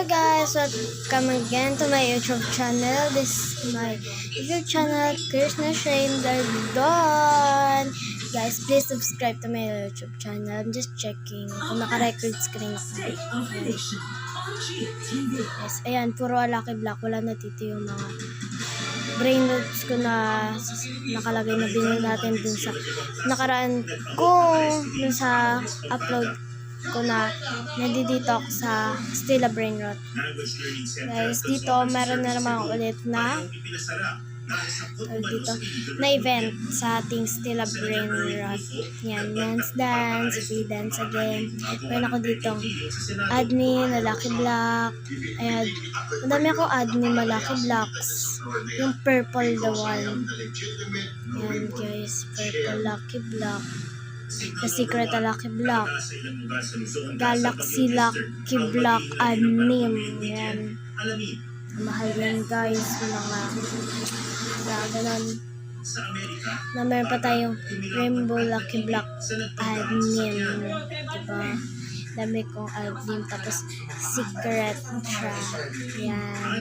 Hello guys, welcome again to my YouTube channel. This is my YouTube channel, Krishna Shane Dardon. Guys, please subscribe to my YouTube channel. I'm just checking kung naka-record screen ko. Yes, ayan, puro Lucky Block. Wala na dito yung mga brain notes ko na nakalagay na binili natin dun sa nakaraan ko, dun sa upload ko na nandito sa Stila Brain Rot. Guys, dito meron na naman ulit na dito na event sa ating Stila Brain Rot. Yan, Men's Dance, Free Dance again. Meron ako dito admin na Lucky Block. Ayan, madami akong admin na Lucky Blocks. Yung purple the one. Yan guys, purple Lucky Block. The Secret Lucky Block, Galaxy Lucky Block Anim. Yan. Mahal yan guys. Mga ganun. Na meron pa tayong Rainbow Lucky Block Anim. Diba? Dami kong anim. Tapos Secret siya. Yan.